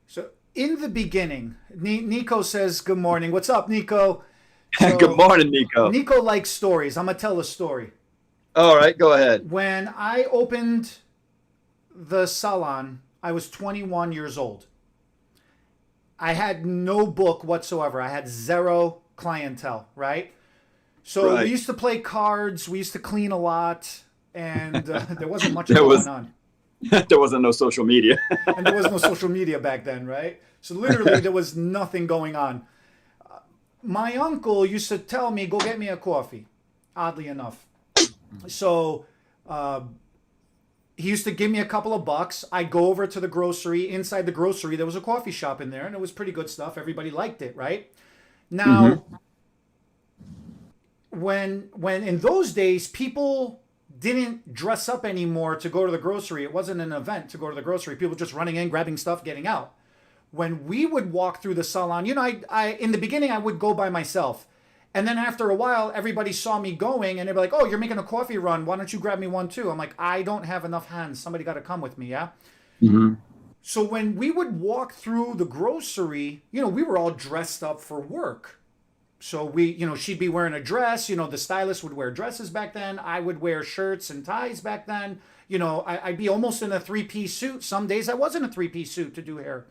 So in the beginning, Nico says, good morning. What's up, Nico? So Good morning, Nico. Nico likes stories. I'm going to tell a story. All right, go ahead. When I opened the salon, I was 21 years old. I had no book whatsoever. I had zero clientele, right? So we Right. used to play cards. We used to clean a lot. And there wasn't much There going was on. there wasn't no social media. And there was no social media back then, right? So literally, there was nothing going on. My uncle used to tell me, go get me a coffee, oddly enough. So uh, he used to give me a couple of bucks. I'd go over to the grocery. Inside the grocery, there was a coffee shop in there, and it was pretty good stuff. Everybody liked it, right? Now, Hmm. when in those days, people didn't dress up anymore to go to the grocery. It wasn't an event to go to the grocery. People just running in, grabbing stuff, getting out. When we would walk through the salon, I in the beginning I would go by myself. And then after a while, everybody saw me going and they'd be like, oh, you're making a coffee run. Why don't you grab me one too? I'm like, I don't have enough hands. Somebody got to come with me, yeah? Hmm. So when we would walk through the grocery, we were all dressed up for work. So she'd be wearing a dress. The stylist would wear dresses back then. I would wear shirts and ties back then. I'd be almost in a three-piece suit. Some days I was in a three-piece suit to do hair.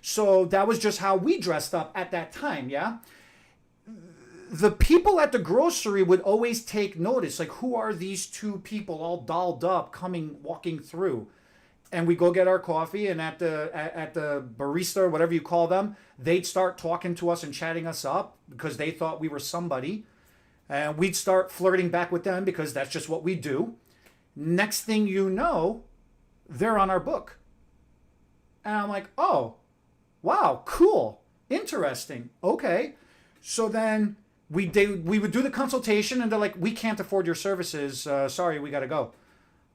So that was just how we dressed up at that time, yeah? The people at the grocery would always take notice, like, who are these two people all dolled up coming, walking through? And we go get our coffee, and at the barista or whatever you call them, they'd start talking to us and chatting us up because they thought we were somebody. And we'd start flirting back with them because that's just what we do. Next thing you know, they're on our book. And I'm like, oh, wow, cool, interesting. Okay. So then we would do the consultation, and they're like, we can't afford your services. Sorry, we got to go.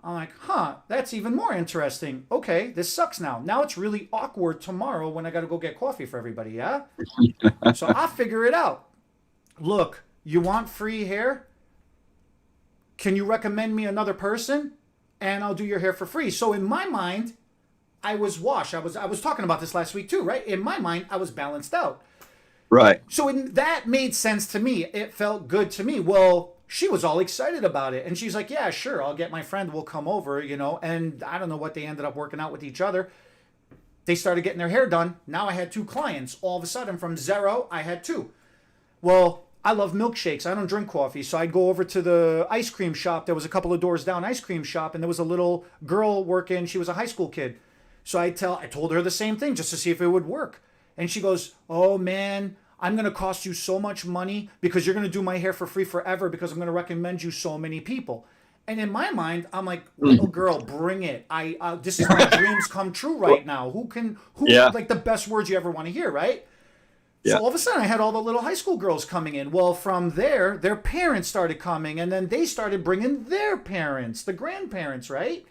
I'm like, huh, that's even more interesting. Okay, this sucks now. Now it's really awkward tomorrow when I got to go get coffee for everybody, yeah? So I'll figure it out. Look, you want free hair? Can you recommend me another person? And I'll do your hair for free. So in my mind, I was washed. I was talking about this last week too, right? In my mind, I was balanced out. Right. So that made sense to me. It felt good to me. Well, she was all excited about it. And she's like, yeah, sure, I'll get my friend. We'll come over, And I don't know what they ended up working out with each other. They started getting their hair done. Now I had two clients. All of a sudden, from zero, I had two. Well, I love milkshakes. I don't drink coffee. So I'd go over to the ice cream shop. There was a couple of doors down ice cream shop. And there was a little girl working. She was a high school kid. So I told her the same thing just to see if it would work. And she goes, oh man, I'm going to cost you so much money because you're going to do my hair for free forever because I'm going to recommend you so many people. And in my mind, I'm like, little Mhm. girl, bring it. This is my dreams come true right now. Who, Yeah. like the best words you ever want to hear, right? So Yeah. all of a sudden I had all the little high school girls coming in. Well, from there, their parents started coming and then they started bringing their parents, the grandparents, right?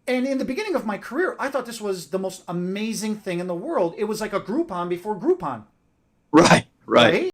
And in the beginning of my career, I thought this was the most amazing thing in the world. It was like a Groupon before Groupon, Right. Right. right?